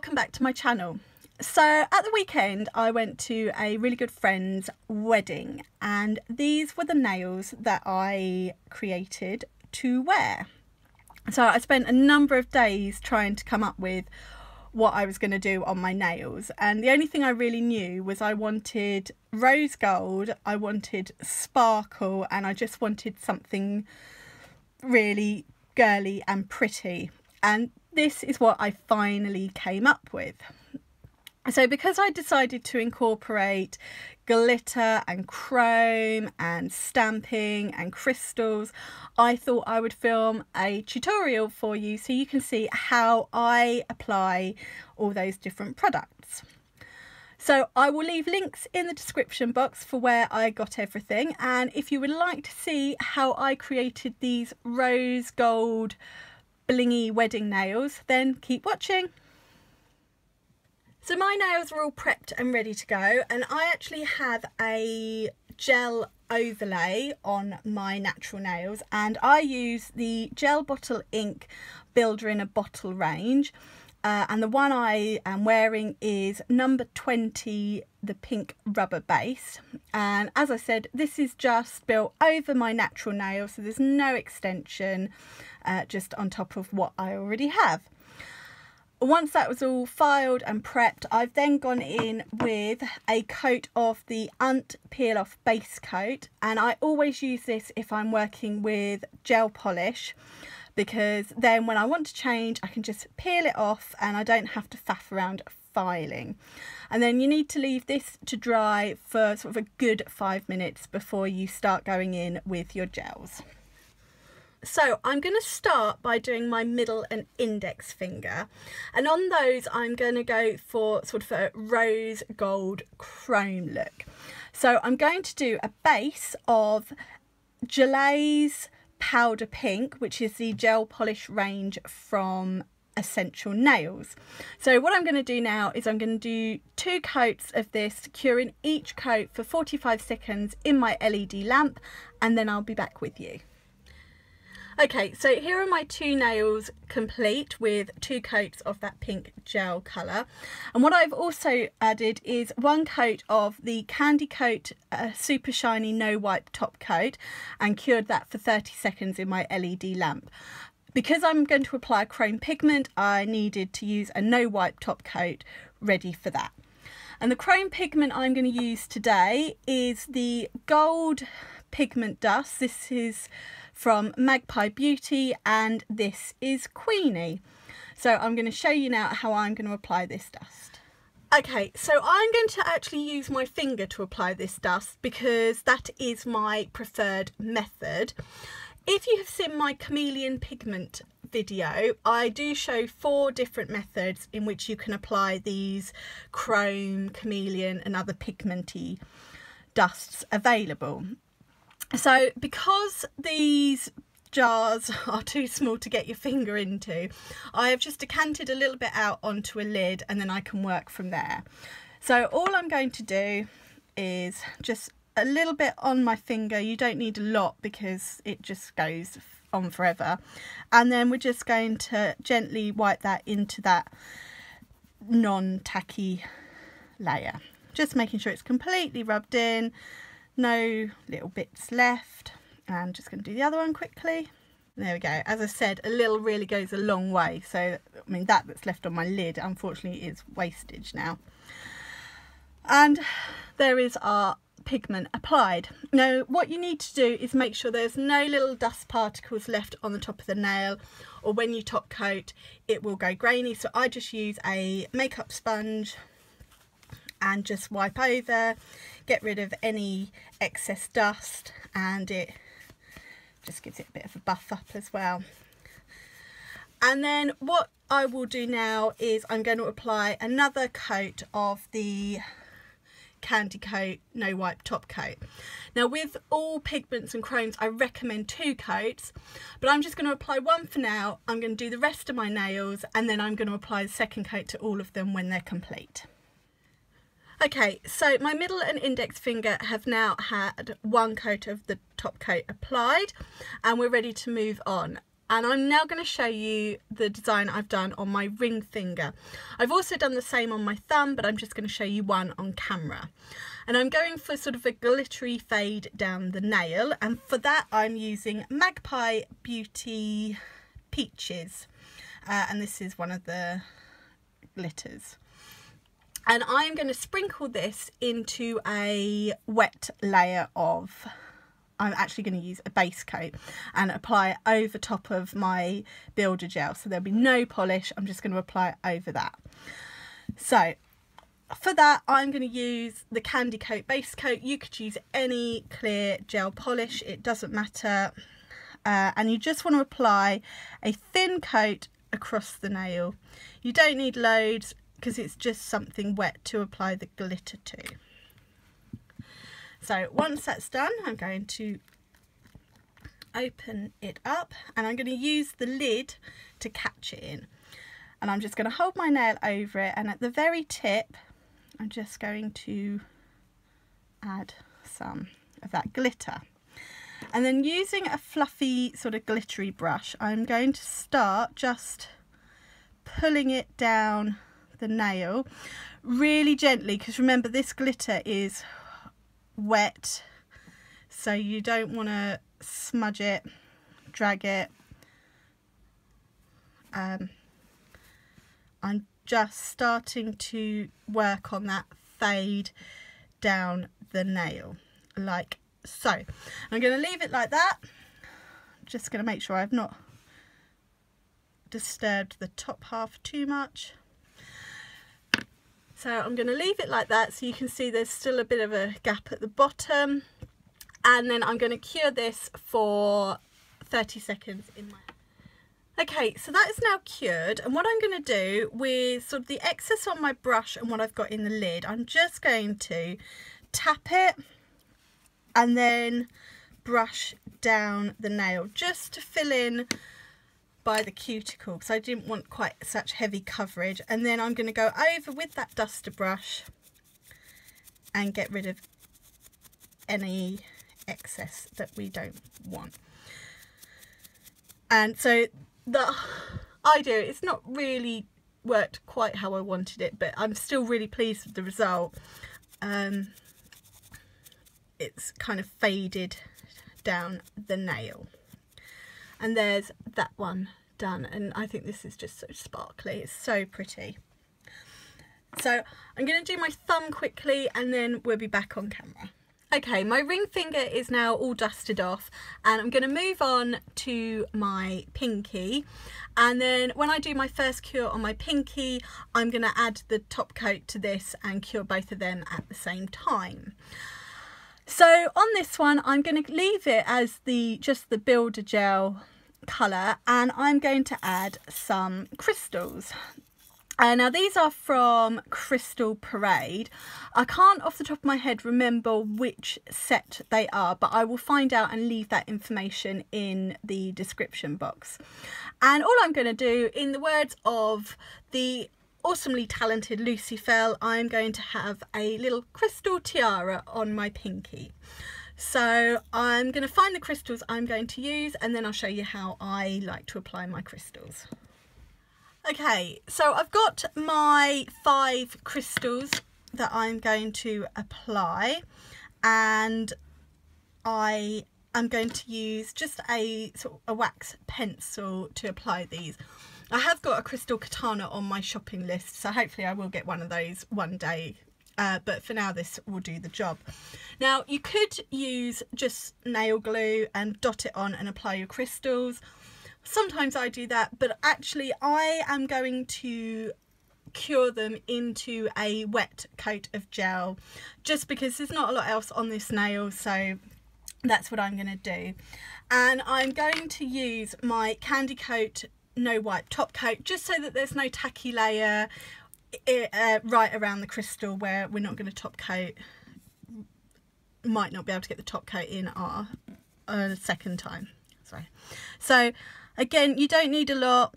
welcome back to my channel. So at the weekend I went to a really good friend's wedding and these were the nails that I created to wear. So I spent a number of days trying to come up with what I was going to do on my nails, and the only thing I really knew was I wanted rose gold, I wanted sparkle, and I just wanted something really girly and pretty, and this is what I finally came up with. So because I decided to incorporate glitter and chrome and stamping and crystals, I thought I would film a tutorial for you so you can see how I apply all those different products. So I will leave links in the description box for where I got everything, and if you would like to see how I created these rose gold blingy wedding nails, then keep watching. So my nails are all prepped and ready to go, and I actually have a gel overlay on my natural nails, and I use the Gel Bottle Ink Builder in a Bottle range, and the one I am wearing is number 20, the pink rubber base. And as I said, this is just built over my natural nail, so there's no extension, just on top of what I already have. Once that was all filed and prepped, I've then gone in with a coat of the Unt Peel Off Base Coat, and I always use this if I'm working with gel polish, because then when I want to change I can just peel it off and I don't have to faff around filing. And then you need to leave this to dry for sort of a good 5 minutes before you start going in with your gels. So I'm going to start by doing my middle and index finger, and on those I'm going to go for sort of a rose gold chrome look. So I'm going to do a base of Gelay's Powder Pink, which is the gel polish range from Essential Nails. So what I'm going to do now is I'm going to do 2 coats of this, curing each coat for 45 seconds in my LED lamp, and then I'll be back with you. Okay, so here are my 2 nails complete with 2 coats of that pink gel colour, and what I've also added is 1 coat of the Candy Coat Super Shiny No Wipe Top Coat and cured that for 30 seconds in my LED lamp. Because I'm going to apply chrome pigment, I needed to use a no wipe top coat ready for that. And the chrome pigment I'm going to use today is the Gold Pigment Dust. This is from Magpie Beauty and this is Queenie. So I'm going to show you now how I'm going to apply this dust. Okay, so I'm going to actually use my finger to apply this dust because that is my preferred method. If you have seen my chameleon pigment video, I do show 4 different methods in which you can apply these chrome, chameleon and other pigmenty dusts available. So because these jars are too small to get your finger into, I have just decanted a little bit out onto a lid and then I can work from there. So all I'm going to do is just a little bit on my finger. You don't need a lot because it just goes on forever, and then we're just going to gently wipe that into that non-tacky layer, just making sure it's completely rubbed in, no little bits left. And just going to do the other one quickly. There we go. As I said, a little really goes a long way, so I mean that's left on my lid unfortunately is wastage now. And there is our pigment applied. Now what you need to do is make sure there's no little dust particles left on the top of the nail, or when you top coat it will go grainy. So I just use a makeup sponge and just wipe over, get rid of any excess dust, and it just gives it a bit of a buff up as well. And then what I will do now is I'm going to apply another coat of the Candy Coat No Wipe Top Coat. Now with all pigments and chromes I recommend 2 coats, but I'm just going to apply 1 for now. I'm going to do the rest of my nails and then I'm going to apply the second coat to all of them when they're complete. Okay, so my middle and index finger have now had 1 coat of the top coat applied and we're ready to move on. And I'm now going to show you the design I've done on my ring finger. I've also done the same on my thumb, but I'm just going to show you one on camera. And I'm going for sort of a glittery fade down the nail, and for that I'm using Magpie Beauty Peaches, and this is one of the glitters. And I'm going to sprinkle this into a wet layer of, I'm actually going to use a base coat and apply it over top of my builder gel, so there'll be no polish. I'm just going to apply it over that. So for that I'm going to use the Candy Coat base coat. You could use any clear gel polish, it doesn't matter, and you just want to apply a thin coat across the nail. You don't need loads because it's just something wet to apply the glitter to. So once that's done, I'm going to open it up and I'm going to use the lid to catch it in. And I'm just going to hold my nail over it, and at the very tip I'm just going to add some of that glitter. And then using a fluffy sort of glittery brush, I'm going to start just pulling it down the nail really gently, because remember this glitter is wet, so you don't want to smudge it, drag it. I'm just starting to work on that fade down the nail like so. I'm going to leave it like that. I'm just going to make sure I've not disturbed the top half too much. So I'm going to leave it like that, so you can see there's still a bit of a gap at the bottom, and then I'm going to cure this for 30 seconds in my... Okay, so that is now cured, and what I'm going to do with sort of the excess on my brush and what I've got in the lid, I'm just going to tap it and then brush down the nail just to fill in by the cuticle, because I didn't want quite such heavy coverage. And then I'm going to go over with that duster brush and get rid of any excess that we don't want. And so the idea, it's not really worked quite how I wanted it, but I'm still really pleased with the result. It's kind of faded down the nail. And there's that one done, and I think this is just so sparkly, it's so pretty. So I'm going to do my thumb quickly and then we'll be back on camera. Okay, my ring finger is now all dusted off, and I'm going to move on to my pinky, and then when I do my first cure on my pinky, I'm going to add the top coat to this and cure both of them at the same time. So on this one I'm going to leave it as just the builder gel colour, and I'm going to add some crystals. Now these are from Crystal Parade. I can't off the top of my head remember which set they are, but I will find out and leave that information in the description box. And all I'm going to do, in the words of the awesomely talented Lucy Fell, I'm going to have a little crystal tiara on my pinky. So I'm going to find the crystals I'm going to use, and then I'll show you how I like to apply my crystals. Okay, so I've got my 5 crystals that I'm going to apply, and I am going to use just a sort of a wax pencil to apply these. I have got a crystal katana on my shopping list, so hopefully I will get one of those one day, but for now this will do the job. Now you could use just nail glue and dot it on and apply your crystals. Sometimes I do that, but actually I am going to cure them into a wet coat of gel, just because there's not a lot else on this nail, so that's what I'm going to do. And I'm going to use my Candy Coat No Wipe top coat, just so that there's no tacky layer right around the crystal where we're not going to top coat, might not be able to get the top coat in our second time. Sorry. So again, you don't need a lot,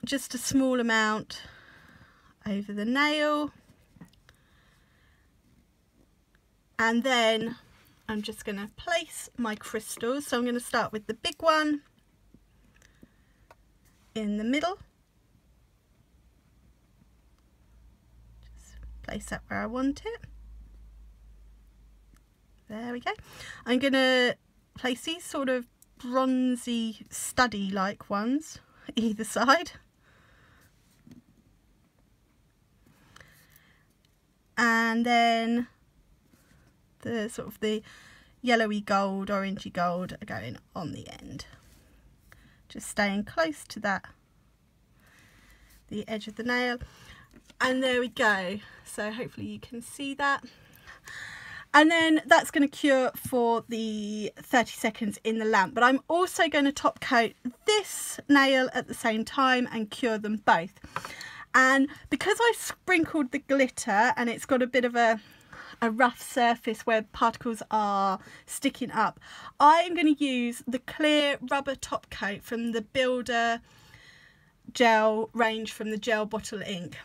just a small amount over the nail, and then I'm just going to place my crystals. So I'm going to start with the big one, in the middle. Just place that where I want it. There we go. I'm going to place these sort of bronzy studdy like ones either side. And then the sort of the yellowy gold, orangey gold are going on the end. Just staying close to that, the edge of the nail. And there we go. So hopefully you can see that. And then that's going to cure for the 30 seconds in the lamp. But I'm also going to top coat this nail at the same time and cure them both. And because I sprinkled the glitter and it's got a bit of a rough surface where particles are sticking up, I am going to use the clear rubber top coat from the Builder gel range from the Gel Bottle Ink.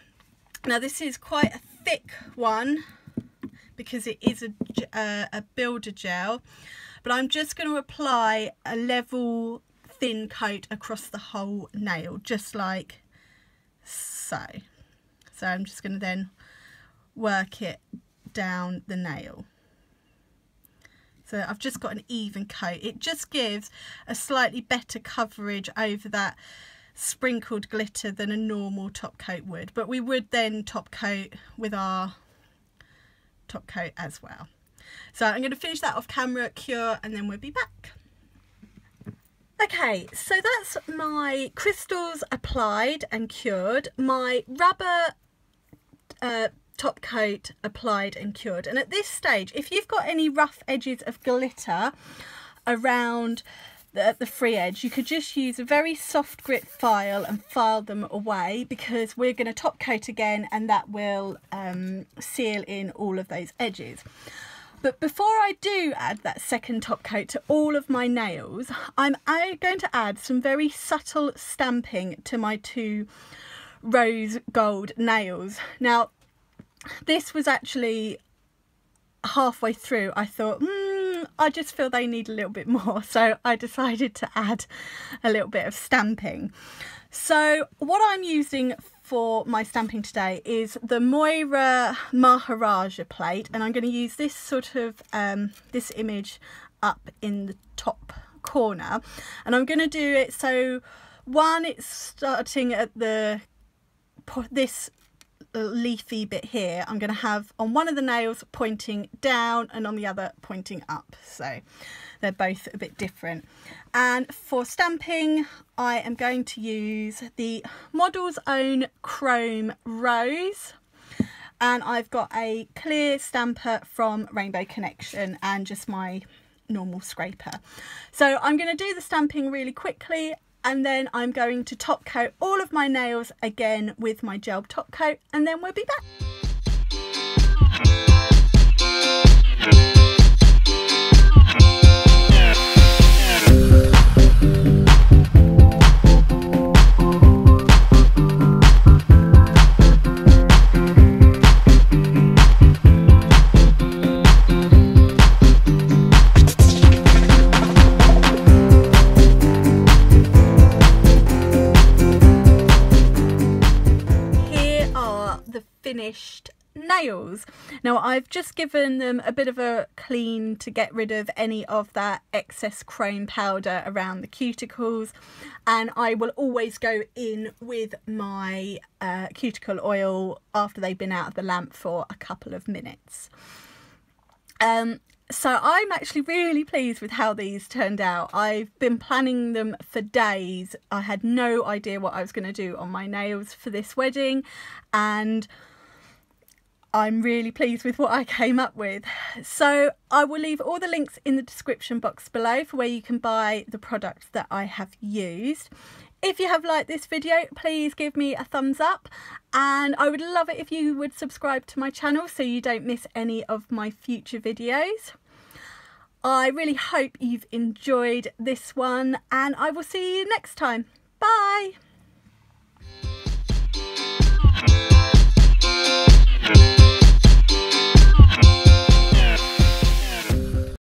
Now this is quite a thick one because it is a Builder gel, but I'm just going to apply a level thin coat across the whole nail, just like so. So I'm just going to then work it down the nail. So I've just got an even coat. It just gives a slightly better coverage over that sprinkled glitter than a normal top coat would, but we would then top coat with our top coat as well. So I'm going to finish that off camera, cure, and then we'll be back. Okay, so that's my crystals applied and cured, my rubber top coat applied and cured. And at this stage, if you've got any rough edges of glitter around the free edge, you could just use a very soft grit file and file them away, because we're going to top coat again and that will seal in all of those edges. But before I do add that second top coat to all of my nails, I'm going to add some very subtle stamping to my two rose gold nails. Now this was actually halfway through, I thought, I just feel they need a little bit more, so I decided to add a little bit of stamping. So what I'm using for my stamping today is the Moira Maharaja plate, and I'm going to use this sort of this image up in the top corner, and I'm going to do it so one, it's starting at this leafy bit here. I'm going to have on one of the nails pointing down and on the other pointing up, so they're both a bit different. And for stamping, I am going to use the Model's Own Chrome Rose, and I've got a clear stamper from Rainbow Connection and just my normal scraper. So I'm going to do the stamping really quickly, and then I'm going to top coat all of my nails again with my gel top coat, and then we'll be back. Finished nails. Now I've just given them a bit of a clean to get rid of any of that excess chrome powder around the cuticles, and I will always go in with my cuticle oil after they've been out of the lamp for a couple of minutes. So I'm actually really pleased with how these turned out. I've been planning them for days. I had no idea what I was going to do on my nails for this wedding, and I'm really pleased with what I came up with. So I will leave all the links in the description box below for where you can buy the products that I have used. If you have liked this video, please give me a thumbs up, and I would love it if you would subscribe to my channel so you don't miss any of my future videos. I really hope you've enjoyed this one, and I will see you next time. Bye!